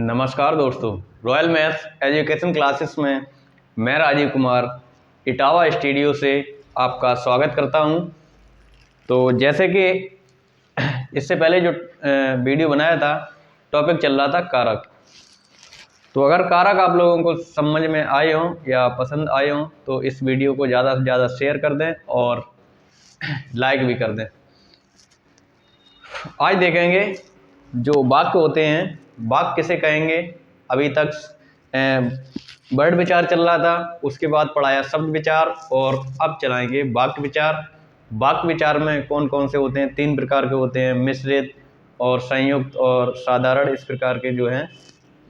नमस्कार दोस्तों, royal maths education classes में मैं राजीव कुमार इटावा स्टूडियो से आपका स्वागत करता हूं। तो जैसे कि इससे पहले जो वीडियो बनाया था, टॉपिक चल रहा था कारक। तो अगर कारक आप लोगों को समझ में आए हों या पसंद आए हों तो इस वीडियो को ज़्यादा से ज़्यादा शेयर कर दें और लाइक भी कर दें। आज देखेंगे जो वाक्य होते हैं, वाक्य किसे कहेंगे। अभी तक वर्ड विचार चल रहा था, उसके बाद पढ़ाया शब्द विचार और अब चलाएंगे वाक्य विचार। वाक्य विचार में कौन कौन से होते हैं? 3 प्रकार के होते हैं, मिश्रित और संयुक्त और साधारण। इस प्रकार के जो हैं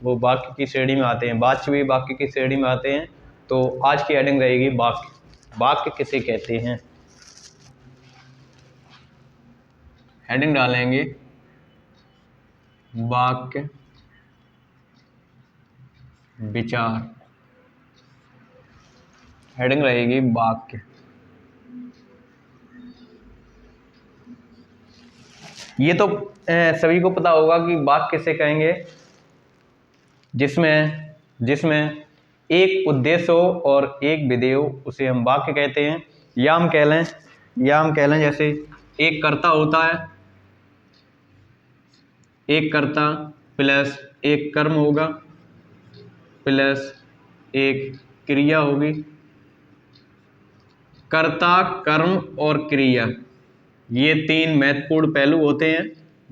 वो वाक्य की श्रेणी में आते हैं, वाच्य भी वाक्य की श्रेणी में आते हैं। तो आज की हेडिंग रहेगी वाक्य। वाक्य किसे कहते हैं? हेडिंग डालेंगे वाक्य विचार। हेडिंग रहेगी वाक्य। ये तो सभी को पता होगा कि वाक्य किसे कहेंगे, जिसमें एक उद्देश्य हो और एक विधेय हो, उसे हम वाक्य कहते हैं। या हम कह लें जैसे एक कर्ता होता है, एक कर्ता प्लस एक कर्म होगा प्लस एक क्रिया होगी। कर्ता, कर्म और क्रिया, ये 3 महत्वपूर्ण पहलू होते हैं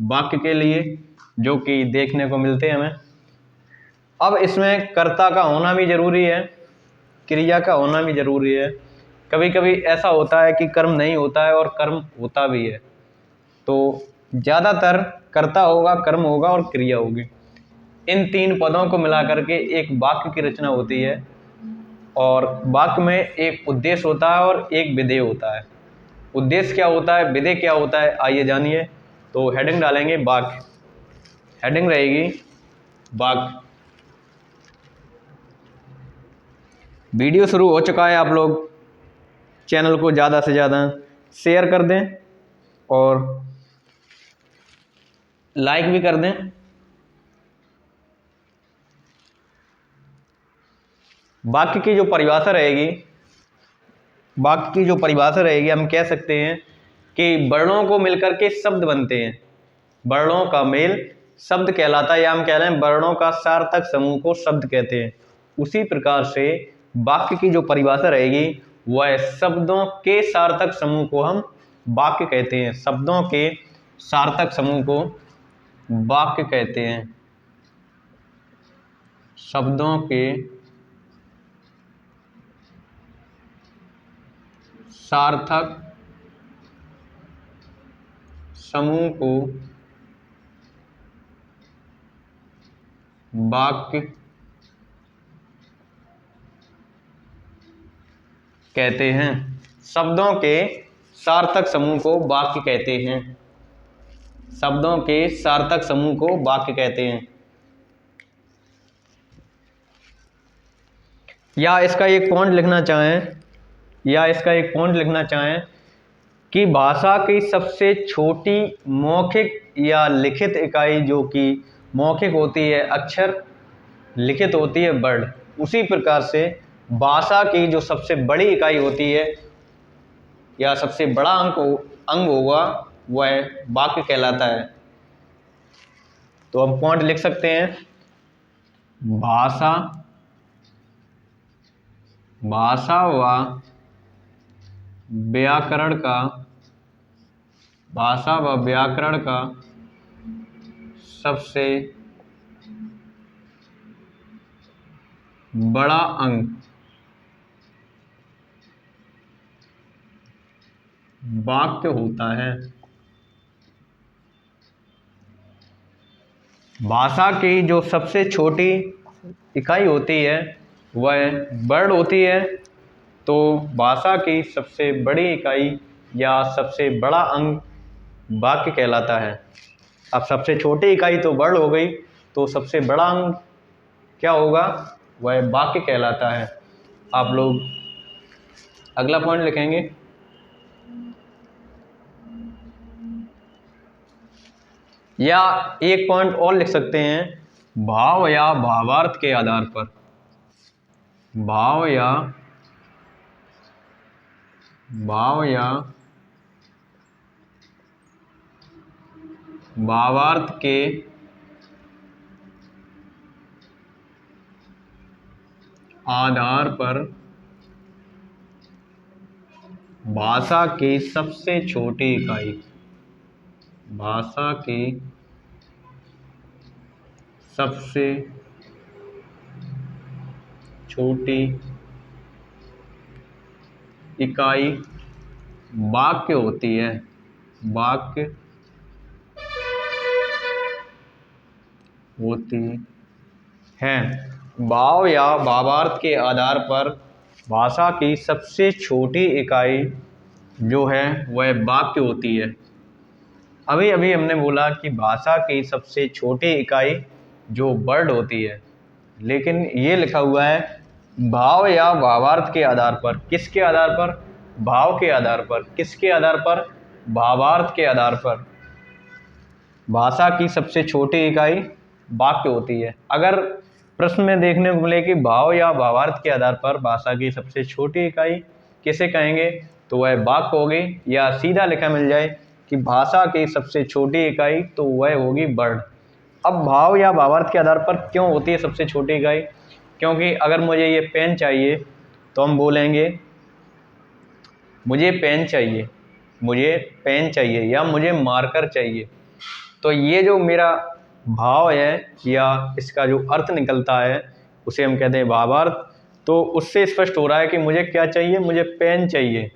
वाक्य के लिए, जो कि देखने को मिलते हैं हमें। अब इसमें कर्ता का होना भी जरूरी है, क्रिया का होना भी जरूरी है। कभी कभी ऐसा होता है कि कर्म नहीं होता है और कर्म होता भी है। तो ज़्यादातर कर्ता होगा, कर्म होगा और क्रिया होगी। इन 3 पदों को मिला करके एक वाक्य की रचना होती है। और वाक्य में एक उद्देश्य होता है और एक विधेय होता है। उद्देश्य क्या होता है, विधेय क्या होता है, आइए जानिए। तो हेडिंग डालेंगे वाक्य। हेडिंग रहेगी वाक्य। वीडियो शुरू हो चुका है, आप लोग चैनल को ज़्यादा से ज़्यादा शेयर कर दें और लाइक भी कर दें। वाक्य की जो परिभाषा रहेगी, हम कह सकते हैं कि वर्णों को मिलकर के शब्द बनते हैं। वर्णों का मेल शब्द कहलाता है, या हम कह रहे हैं वर्णों का सार्थक समूह को शब्द कहते हैं। उसी प्रकार से वाक्य की जो परिभाषा रहेगी वह शब्दों के सार्थक समूह को हम वाक्य कहते हैं। शब्दों के सार्थक समूह को वाक्य कहते हैं। शब्दों के सार्थक समूह को वाक्य कहते हैं। शब्दों के सार्थक समूह को वाक्य कहते हैं। शब्दों के सार्थक समूह को वाक्य कहते हैं। या इसका एक पॉइंट लिखना चाहें कि भाषा की सबसे छोटी मौखिक या लिखित इकाई, जो कि मौखिक होती है अक्षर, लिखित होती है वर्ड, उसी प्रकार से भाषा की जो सबसे बड़ी इकाई होती है या सबसे बड़ा अंग होगा वह वाक्य कहलाता है। तो हम पॉइंट लिख सकते हैं, भाषा व व्याकरण का सबसे बड़ा अंग वाक्य होता है। भाषा की जो सबसे छोटी इकाई होती है वह वर्ड होती है। तो भाषा की सबसे बड़ी इकाई या सबसे बड़ा अंग वाक्य कहलाता है। अब सबसे छोटी इकाई तो वर्ड हो गई, तो सबसे बड़ा अंग क्या होगा, वह वाक्य कहलाता है। आप लोग अगला पॉइंट लिखेंगे, या एक पॉइंट और लिख सकते हैं, भाव या भावार्थ के आधार पर, भाव या भावार्थ के आधार पर भाषा की सबसे छोटी इकाई, भाषा की सबसे छोटी इकाई वाक्य होती है, वाक्य होती है। भाव या भावार्थ के आधार पर भाषा की सबसे छोटी इकाई जो है वह वाक्य होती है। अभी अभी हमने बोला कि भाषा की सबसे छोटी इकाई जो वर्ड होती है, लेकिन ये लिखा हुआ है भाव या भावार्थ के आधार पर। किसके आधार पर? भाव के आधार पर। किसके आधार पर? भावार्थ के आधार पर भाषा की सबसे छोटी इकाई वाक्य होती है। अगर प्रश्न में देखने को मिले कि भाव या भावार्थ के आधार पर भाषा की सबसे छोटी इकाई किसे कहेंगे, तो वह वाक्य होगी, या सीधा लिखा मिल जाए कि भाषा की सबसे छोटी इकाई, तो वह होगी वर्ड। अब भाव या भावार्थ के आधार पर क्यों होती है सबसे छोटी इकाई? क्योंकि अगर मुझे ये पेन चाहिए तो हम बोलेंगे मुझे पेन चाहिए, मुझे पेन चाहिए, या मुझे मार्कर चाहिए। तो ये जो मेरा भाव है या इसका जो अर्थ निकलता है उसे हम कहते हैं भावार्थ। तो उससे स्पष्ट हो रहा है कि मुझे क्या चाहिए, मुझे पेन चाहिए।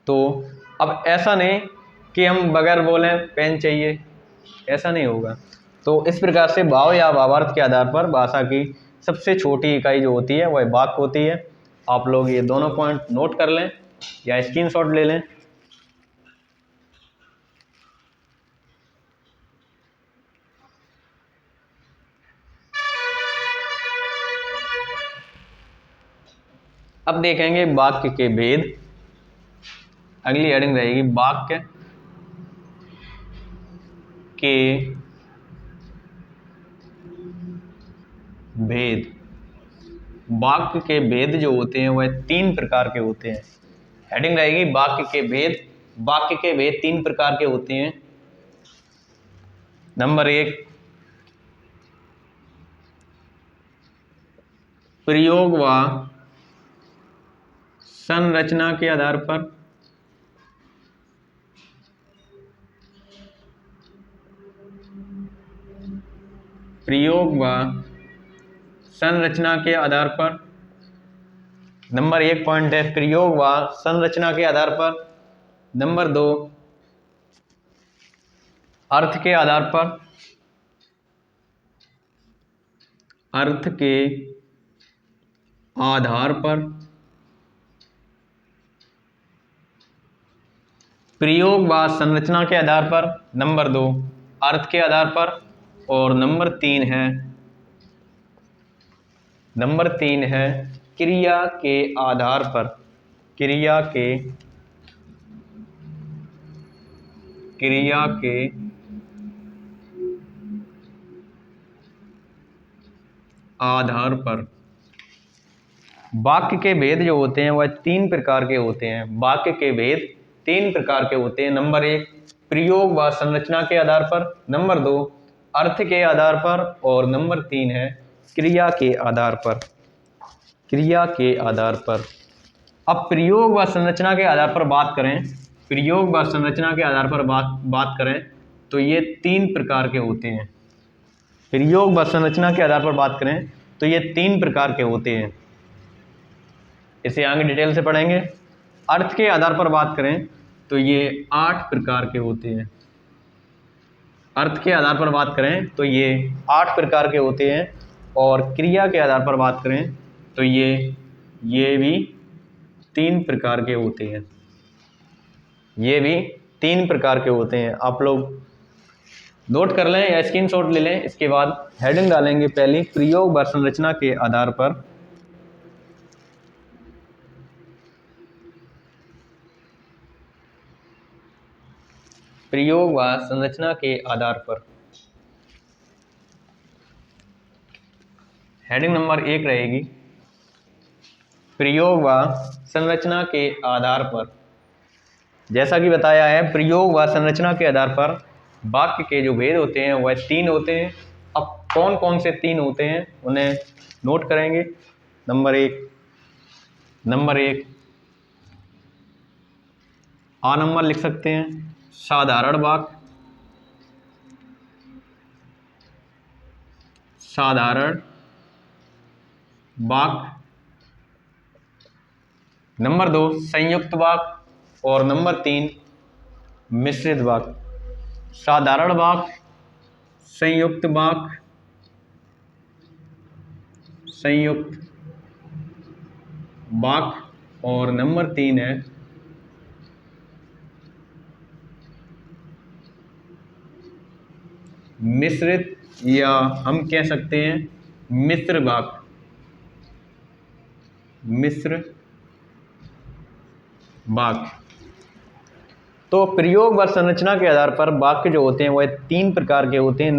तो अब ऐसा नहीं कि हम बगैर बोलें पेन चाहिए, ऐसा नहीं होगा। तो इस प्रकार से भाव या भावार्थ के आधार पर भाषा की सबसे छोटी इकाई जो होती है वह वाक्य होती है। आप लोग ये दोनों पॉइंट नोट कर लें या स्क्रीनशॉट ले लें। अब देखेंगे वाक्य के भेद। अगली हेडिंग रहेगी वाक्य के भेद। वाक्य के भेद जो होते हैं वह 3 प्रकार के होते हैं। हेडिंग रहेगी वाक्य के भेद। वाक्य के भेद 3 प्रकार के होते हैं। नंबर 1, प्रयोग व संरचना के आधार पर। प्रयोग व संरचना के आधार पर। नंबर 1 पॉइंट है प्रयोग व संरचना के आधार पर। नंबर 2, अर्थ के आधार पर। अर्थ के आधार पर। प्रयोग व संरचना के आधार पर। नंबर 2, अर्थ के आधार पर। और नंबर 3 है क्रिया के आधार पर। क्रिया के आधार पर। वाक्य के भेद जो होते हैं वह 3 प्रकार के होते हैं। वाक्य के भेद 3 प्रकार के होते हैं। नंबर 1, प्रयोग व संरचना के आधार पर। नंबर 2, अर्थ के आधार पर। और नंबर 3 है क्रिया के आधार पर। क्रिया के आधार पर। अब प्रयोग व संरचना के आधार पर बात करें, प्रयोग व संरचना के आधार पर बात करें तो ये 3 प्रकार के होते हैं। प्रयोग व संरचना के आधार पर बात करें तो ये 3 प्रकार के होते हैं। इसे आगे डिटेल से पढ़ेंगे। अर्थ के आधार पर बात करें तो ये 8 प्रकार के होते हैं। अर्थ के आधार पर बात करें तो ये 8 प्रकार के होते हैं। और क्रिया के आधार पर बात करें तो ये भी 3 प्रकार के होते हैं। ये भी 3 प्रकार के होते हैं। आप लोग नोट कर लें या स्क्रीनशॉट ले लें। इसके बाद हेडिंग डालेंगे पहली, प्रयोग व संरचना के आधार पर। प्रयोग व संरचना के आधार पर। हेडिंग नंबर 1 रहेगी प्रयोग व संरचना के आधार पर। जैसा कि बताया है, प्रयोग व संरचना के आधार पर वाक्य के जो भेद होते हैं वह 3 होते हैं। अब कौन कौन से 3 होते हैं उन्हें नोट करेंगे। नंबर एक आ नंबर लिख सकते हैं, साधारण वाक्य। साधारण वाक्य। नंबर 2 संयुक्त वाक्य और नंबर 3 मिश्रित वाक्य। साधारण वाक्य, संयुक्त वाक्य, संयुक्त वाक्य और नंबर 3 है मिश्रित, या हम कह सकते हैं मिश्र वाक्य। मिश्र वाक्य। तो प्रयोग व संरचना के आधार पर वाक्य जो होते हैं वह 3 प्रकार के होते हैं।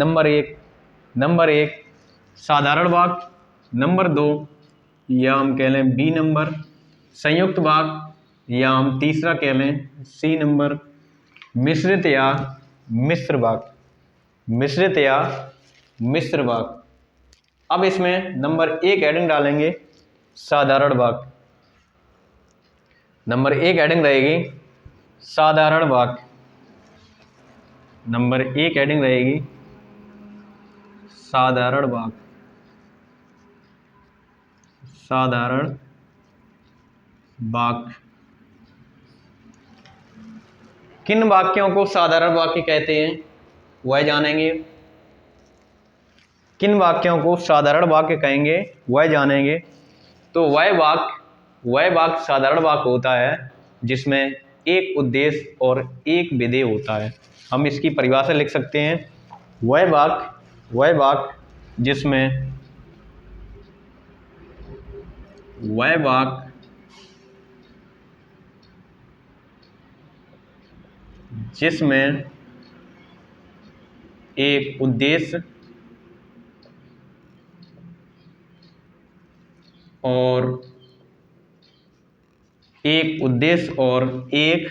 नंबर एक साधारण वाक्य, नंबर 2 या हम कह लें बी नंबर संयुक्त वाक्य, या हम तीसरा कह लें सी नंबर मिश्रित या मिश्र वाक्य। मिश्रित या मिश्र वाक्य। अब इसमें नंबर 1 हेडिंग डालेंगे साधारण वाक्य। नंबर 1 हेडिंग रहेगी साधारण वाक्य। नंबर 1 हेडिंग रहेगी साधारण वाक्य। साधारण वाक्य। किन वाक्यों को साधारण वाक्य कहते हैं वह जानेंगे। किन वाक्यों को साधारण वाक्य कहेंगे वह जानेंगे। तो वह वाक्य साधारण वाक्य होता है जिसमें एक उद्देश्य और एक विधेय होता है। हम इसकी परिभाषा लिख सकते हैं, वह वाक्य जिसमें एक उद्देश्य और एक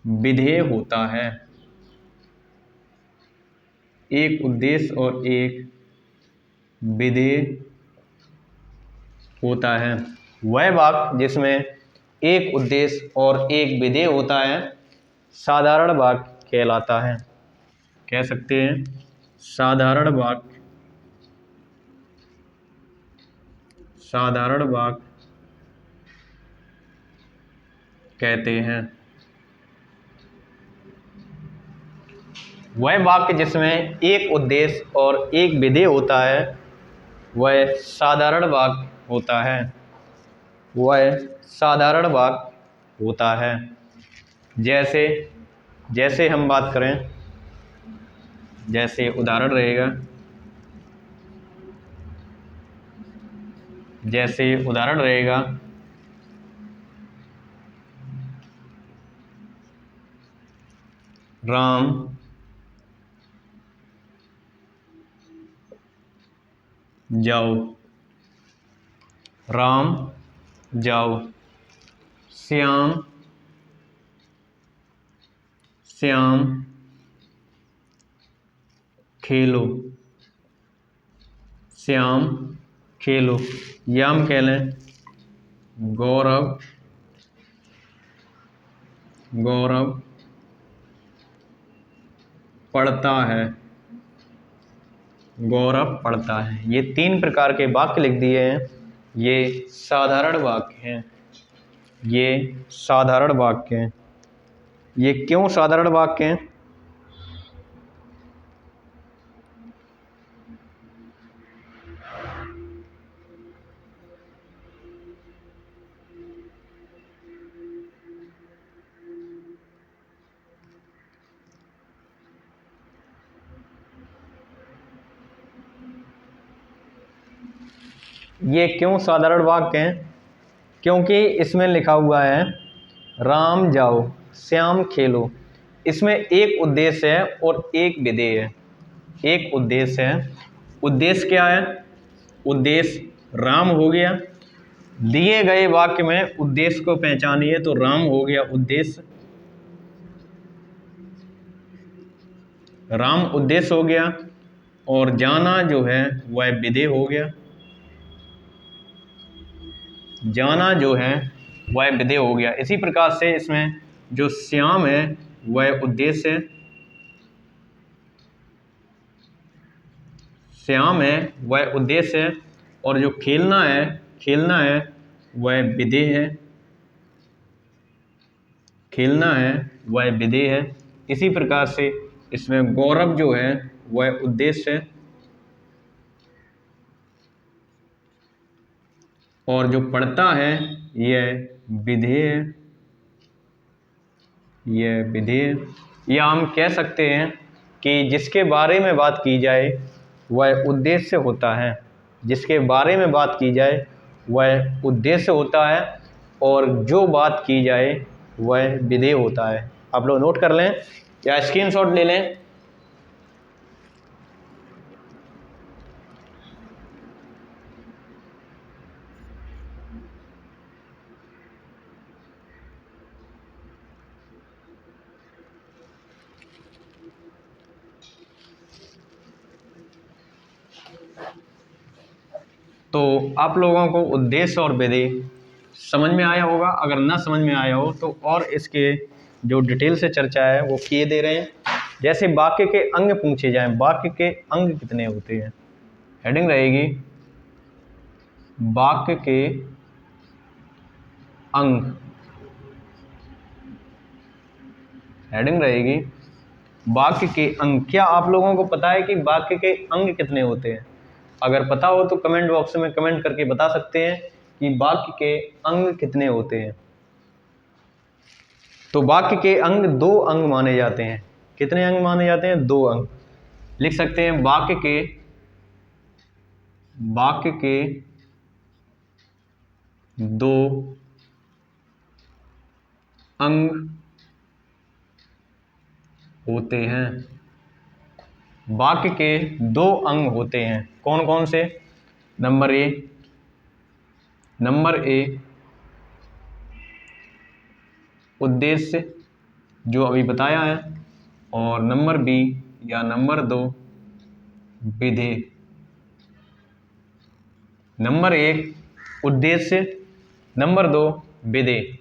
विधेय होता है। एक उद्देश्य और एक विधेय होता है। वह वाक्य जिसमें एक उद्देश्य और एक विधेय होता है साधारण वाक्य कहलाता है। कह सकते हैं साधारण वाक्य कहते हैं। वह वाक्य जिसमें एक उद्देश्य और एक विधेय होता है वह साधारण वाक्य होता है। वह साधारण वाक्य होता है। जैसे हम बात करें, जैसे उदाहरण रहेगा, राम जाओ। राम जाओ। श्याम खेलो। श्याम खेलो। या हम कह लें गौरव पढ़ता है। गौरव पढ़ता है। ये 3 प्रकार के वाक्य लिख दिए हैं। ये साधारण वाक्य हैं। ये साधारण वाक्य हैं। ये क्यों साधारण वाक्य हैं? ये क्यों साधारण वाक्य हैं? क्योंकि इसमें लिखा हुआ है राम जाओ, श्याम खेलो। इसमें एक उद्देश्य है और एक विधेय है। एक उद्देश्य है, उद्देश्य क्या है? उद्देश्य राम हो गया, दिए गए वाक्य में उद्देश्य को पहचानिए तो राम हो गया उद्देश्य, राम उद्देश्य हो गया, और जाना जो है वह विधेय हो गया, जाना जो है वह विधेय हो गया। इसी प्रकार से इसमें जो श्याम है वह उद्देश्य है, श्याम है वह उद्देश्य है, और जो खेलना है, खेलना है वह विधेय है, खेलना है वह विधेय है। इसी प्रकार से इसमें गौरव जो है वह उद्देश्य है, और जो पढ़ता है यह विधेय है, यह विधेय। या हम कह सकते हैं कि जिसके बारे में बात की जाए वह उद्देश्य होता है, जिसके बारे में बात की जाए वह उद्देश्य होता है, और जो बात की जाए वह विधेय होता है। आप लोग नोट कर लें या स्क्रीनशॉट ले लें। तो आप लोगों को उद्देश्य और विधेय समझ में आया होगा। अगर ना समझ में आया हो तो और इसके जो डिटेल से चर्चा है वो किए दे रहे हैं। जैसे वाक्य के अंग पूछे जाएं, वाक्य के अंग कितने होते हैं, हेडिंग रहेगी वाक्य के अंग, हेडिंग रहेगी वाक्य के अंग। क्या आप लोगों को पता है कि वाक्य के अंग कितने होते हैं? अगर पता हो तो कमेंट बॉक्स में कमेंट करके बता सकते हैं कि वाक्य के अंग कितने होते हैं। तो वाक्य के अंग दो अंग माने जाते हैं। कितने अंग माने जाते हैं? दो अंग। लिख सकते हैं वाक्य के दो अंग होते हैं। वाक्य के दो अंग होते हैं। कौन कौन से? नंबर ए उद्देश्य जो अभी बताया है, और नंबर बी या नंबर दो विधेय। नंबर एक उद्देश्य, नंबर दो विधेय।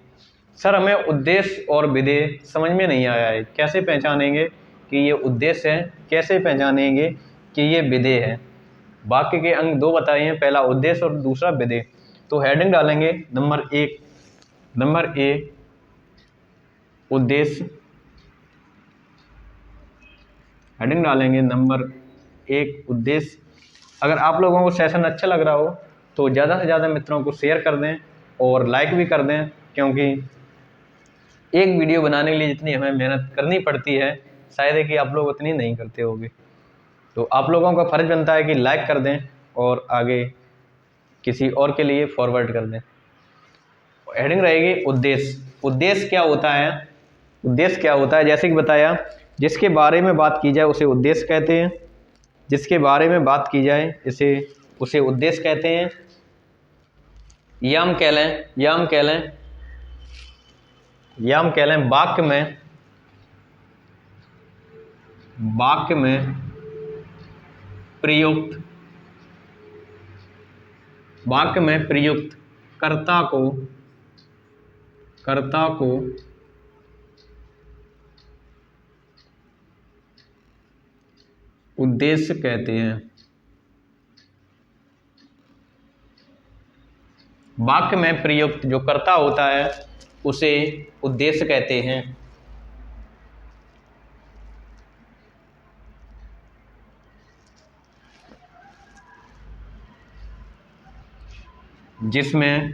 सर हमें उद्देश्य और विधेय समझ में नहीं आया है, कैसे पहचानेंगे कि ये उद्देश्य है, कैसे पहचानेंगे कि ये विधेय है? वाक्य के अंग दो बताए हैं, पहला उद्देश्य और दूसरा विधेय। तो हेडिंग डालेंगे नंबर ए उद्देश्य, हेडिंग डालेंगे नंबर एक उद्देश्य। अगर आप लोगों को सेशन अच्छा लग रहा हो तो ज़्यादा से ज़्यादा मित्रों को शेयर कर दें और लाइक भी कर दें, क्योंकि एक वीडियो बनाने के लिए जितनी हमें मेहनत करनी पड़ती है शायद है कि आप लोग उतनी नहीं करते होंगे। तो आप लोगों का फ़र्ज बनता है कि लाइक कर दें और आगे किसी और के लिए फॉरवर्ड कर दें। हेडिंग रहेगी उद्देश्य। उद्देश्य क्या होता है? उद्देश्य क्या होता है? जैसे कि बताया, जिसके बारे में बात की जाए उसे उद्देश्य कहते हैं, जिसके बारे में बात की जाए उसे उद्देश्य कहते हैं। या हम कह लें वाक्य में प्रयुक्त कर्ता को उद्देश्य कहते हैं। वाक्य में प्रयुक्त जो कर्ता होता है उसे उद्देश्य कहते हैं। जिसमें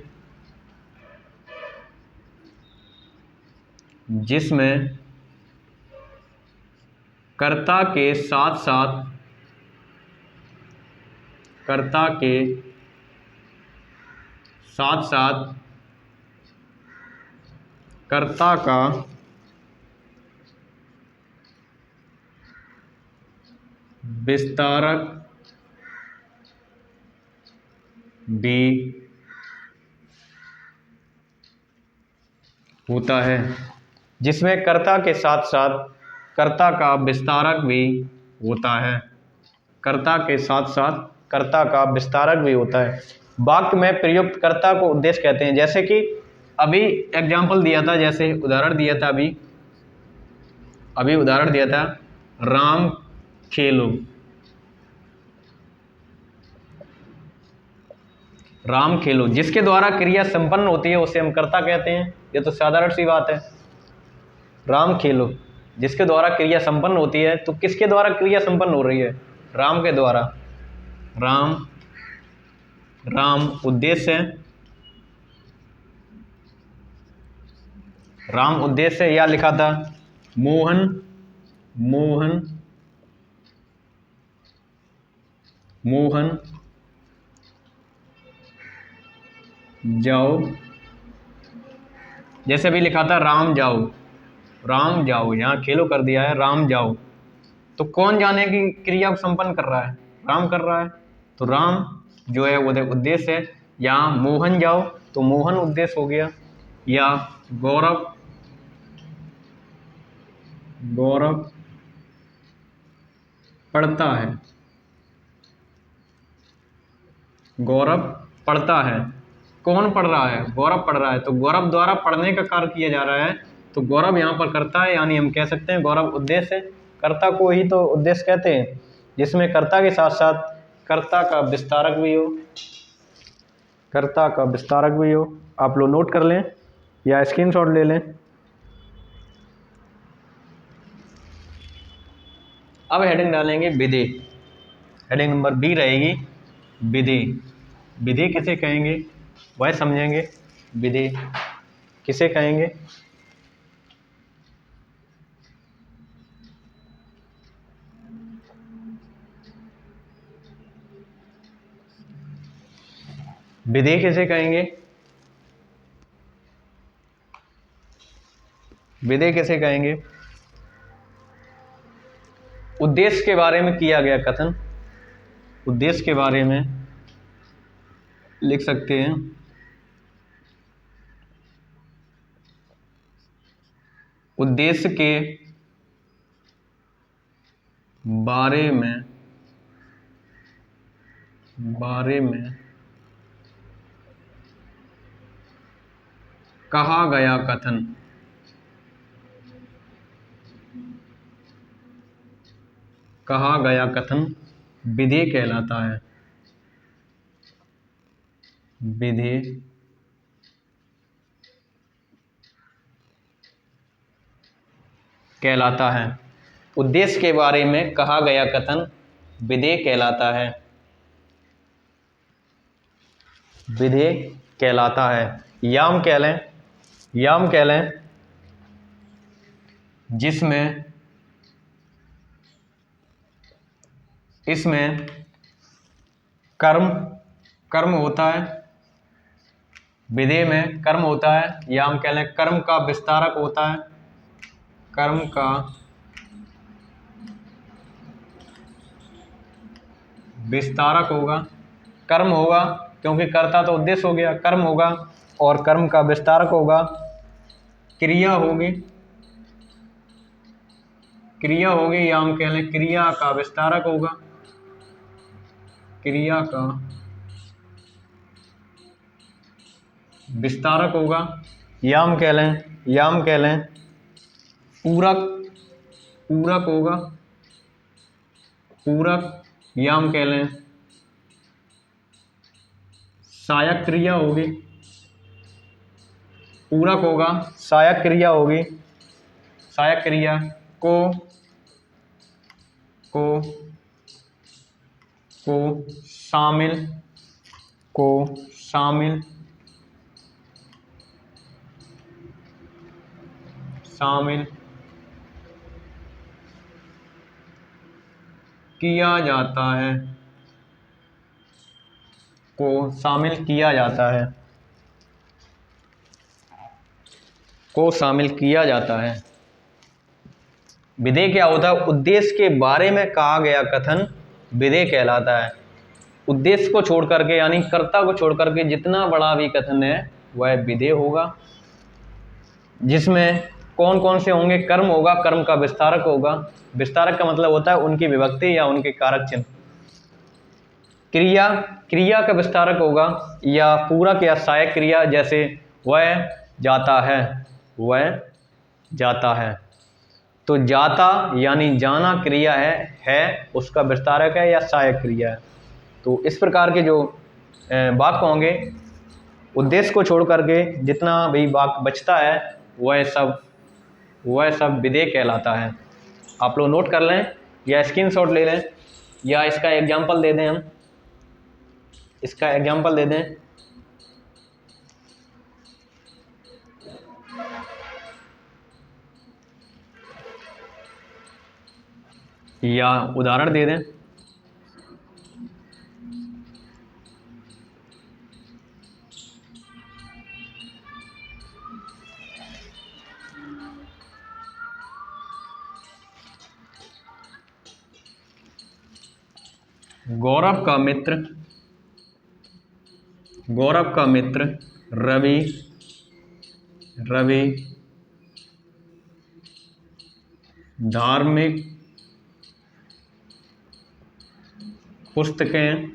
कर्ता के साथ साथ कर्ता का विस्तारक भी होता है, जिसमें कर्ता के साथ साथ कर्ता का विस्तारक भी होता है। कर्ता के साथ साथ कर्ता का विस्तारक भी होता है। वाक्य में प्रयुक्त कर्ता को उद्देश्य कहते हैं। जैसे कि अभी एग्जाम्पल दिया था, जैसे उदाहरण दिया था, अभी उदाहरण दिया था, राम खेलो। राम खेलो जिसके द्वारा क्रिया संपन्न होती है उसे हम कर्ता कहते हैं। ये तो साधारण सी बात है। राम खेलो जिसके द्वारा क्रिया संपन्न होती है, तो किसके द्वारा क्रिया संपन्न हो रही है? राम के द्वारा। राम, राम उद्देश्य है, राम उद्देश्य है। या लिखा था मोहन, मोहन, मोहन जाओ। जैसे भी लिखा था राम जाओ, राम जाओ, यहाँ खेलो कर दिया है, राम जाओ। तो कौन जाने की क्रिया को संपन्न कर रहा है? राम कर रहा है। तो राम जो है वो उद्देश्य है। यहाँ मोहन जाओ तो मोहन उद्देश्य हो गया। या गौरव, गौरव पढ़ता है, गौरव पढ़ता है। कौन पढ़ रहा है? गौरव पढ़ रहा है। तो गौरव द्वारा पढ़ने का कार्य किया जा रहा है, तो गौरव यहाँ पर करता है, यानी हम कह सकते हैं गौरव उद्देश्य है। कर्ता को ही तो उद्देश्य कहते हैं, जिसमें कर्ता के साथ साथ कर्ता का विस्तारक भी हो, कर्ता का विस्तारक भी हो। आप लोग नोट कर लें या स्क्रीनशॉट ले लें। अब हेडिंग डालेंगे विधि। हेडिंग नंबर बी रहेगी विधि। विधि किसे कहेंगे वह समझेंगे। विधि किसे कहेंगे? विधि किसे कहेंगे? विधि किसे कहेंगे? उद्देश्य के बारे में किया गया कथन। उद्देश्य के बारे में लिख सकते हैं उद्देश्य के बारे में कहा गया कथन। कहा गया कथन विधि कहलाता है। विधि कहलाता है। उद्देश्य के बारे में कहा गया कथन विधि कहलाता है। विधि कहलाता है। याम कह लें, याम कह लें जिसमें, इसमें कर्म, कर्म होता है। विधि में कर्म होता है, या हम कह लें कर्म का विस्तारक होता है। कर्म का विस्तारक होगा। कर्म होगा क्योंकि कर्ता तो उद्देश्य हो गया, कर्म होगा और कर्म का विस्तारक होगा। क्रिया होगी, क्रिया होगी, या हम कह लें क्रिया का विस्तारक होगा। क्रिया का विस्तारक होगा। या हम कह लें, या हम कह लें पूरक, पूरक होगा। पूरक, या हम कह लें सहायक क्रिया होगी। पूरक होगा, सहायक क्रिया होगी। सहायक क्रिया को शामिल, को शामिल, शामिल किया जाता है। को शामिल किया जाता है। को शामिल किया जाता है। विधेय क्या होता है? उद्देश्य के बारे में कहा गया कथन विधेय कहलाता है। उद्देश्य को छोड़ करके यानी कर्ता को छोड़ करके जितना बड़ा भी कथन है वह विधेय होगा, जिसमें कौन कौन से होंगे? कर्म होगा, कर्म का विस्तारक होगा। विस्तारक का मतलब होता है उनकी विभक्ति या उनके कारक चिन्ह। क्रिया, क्रिया का विस्तारक होगा, या पूरक या सहायक क्रिया, जैसे वह जाता है, वह जाता है। तो जाता यानी जाना क्रिया है उसका विस्तारक है या सहायक क्रिया है। तो इस प्रकार के जो वाक्य होंगे, उद्देश्य को छोड़ करके जितना भी वाक्य बचता है वह सब विधेय कहलाता है। आप लोग नोट कर लें या स्क्रीनशॉट ले लें या इसका एग्जाम्पल दे दें, हम इसका एग्जाम्पल दे दें। या उदाहरण दे दें। गौरव का मित्र रवि धार्मिक पुस्तकें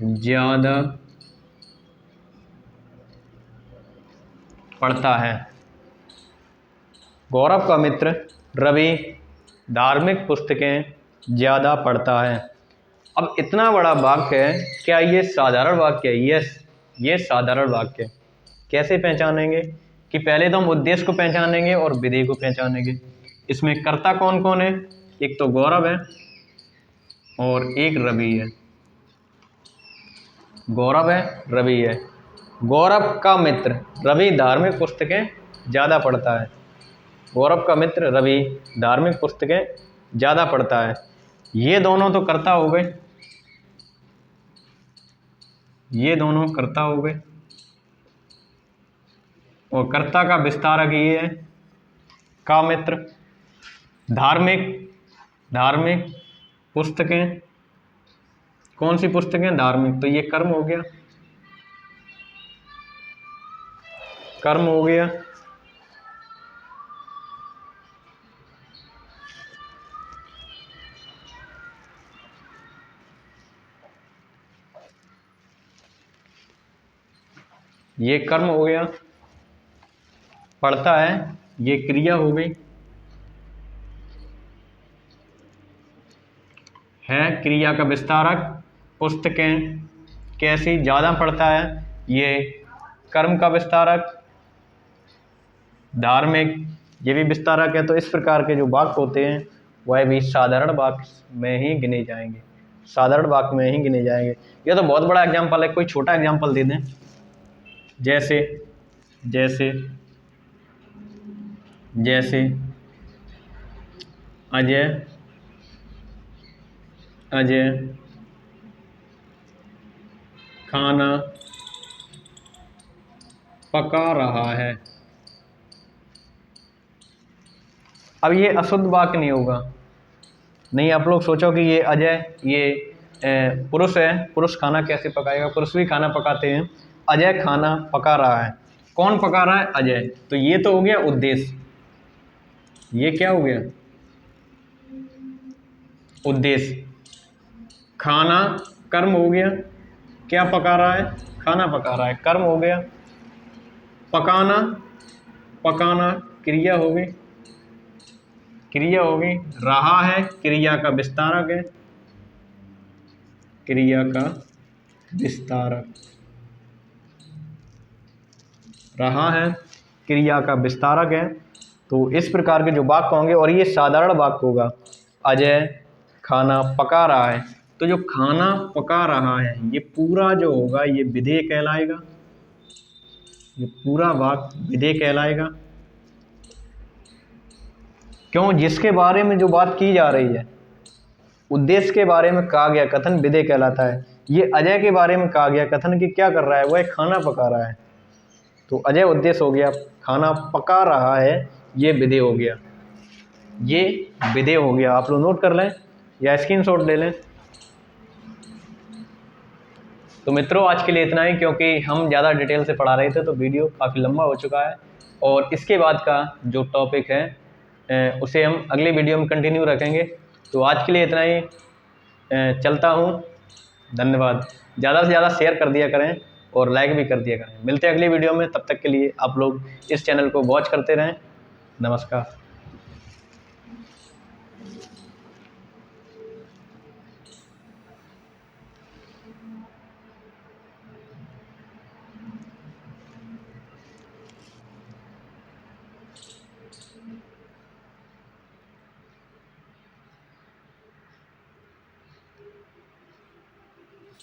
ज़्यादा पढ़ता है। गौरव का मित्र रवि धार्मिक पुस्तकें ज़्यादा पढ़ता है। अब इतना बड़ा वाक्य है, क्या ये साधारण वाक्य है? यस, ये साधारण वाक्य है। कैसे पहचानेंगे? कि पहले तो हम उद्देश्य को पहचानेंगे और विधेय को पहचानेंगे। इसमें कर्ता कौन कौन है? एक तो गौरव है और एक रवि है। गौरव है, रवि है। गौरव का मित्र रवि धार्मिक पुस्तकें ज़्यादा पढ़ता है। गौरव का मित्र रवि धार्मिक पुस्तकें ज़्यादा पढ़ता है। ये दोनों तो कर्ता हो गए, ये दोनों कर्ता हो गए, और कर्ता का विस्तारक ये है का मित्र। धार्मिक पुस्तकें, कौन सी पुस्तकें? धार्मिक, तो ये कर्म हो गया, कर्म हो गया। ये कर्म हो गया, पढ़ता है, ये क्रिया हो गई, है क्रिया का विस्तारक। पुस्तकें कैसी? ज़्यादा पढ़ता है, ये कर्म का विस्तारक। धार्मिक, ये भी विस्तारक है। तो इस प्रकार के जो वाक्य होते हैं वह भी साधारण वाक्य में ही गिने जाएंगे, साधारण वाक्य में ही गिने जाएंगे। यह तो बहुत बड़ा एग्जाम्पल है, कोई छोटा एग्जाम्पल दे दें। जैसे जैसे जैसे अजय खाना पका रहा है। अब ये अशुद्ध वाक्य नहीं होगा। नहीं, आप लोग सोचो कि ये अजय, ये पुरुष है, पुरुष खाना कैसे पकाएगा? पुरुष भी खाना पकाते हैं। अजय खाना पका रहा है, कौन पका रहा है? अजय। तो ये तो हो गया उद्देश्य। ये क्या हो गया? उद्देश्य। खाना कर्म हो गया, क्या पका रहा है? खाना पका रहा है, कर्म हो गया। पकाना क्रिया हो गई, क्रिया हो गई। रहा है क्रिया का विस्तारक है, क्रिया का विस्तारक। रहा है क्रिया का विस्तारक है। तो इस प्रकार के जो वाक्य होंगे, और ये साधारण वाक्य होगा। अजय खाना पका रहा है, तो जो खाना पका रहा है ये पूरा जो होगा ये विधेय कहलाएगा, ये पूरा वाक्य विधेय कहलाएगा। क्यों? जिसके बारे में जो बात की जा रही है, उद्देश्य के बारे में कहा गया कथन विधेय कहलाता है। ये अजय के बारे में कहा गया कथन कि क्या कर रहा है? वह खाना पका रहा है। तो अजय उद्देश्य हो गया, खाना पका रहा है ये विधेय हो गया, ये विधेय हो गया। आप लोग नोट कर लें या स्क्रीनशॉट ले लें। तो मित्रों आज के लिए इतना ही, क्योंकि हम ज़्यादा डिटेल से पढ़ा रहे थे तो वीडियो काफ़ी लंबा हो चुका है, और इसके बाद का जो टॉपिक है उसे हम अगले वीडियो में कंटिन्यू रखेंगे। तो आज के लिए इतना ही, चलता हूँ। धन्यवाद। ज़्यादा से ज़्यादा शेयर कर दिया करें और लाइक भी कर दिया करें। मिलते हैं अगली वीडियो में, तब तक के लिए आप लोग इस चैनल को वॉच करते रहें। नमस्कार।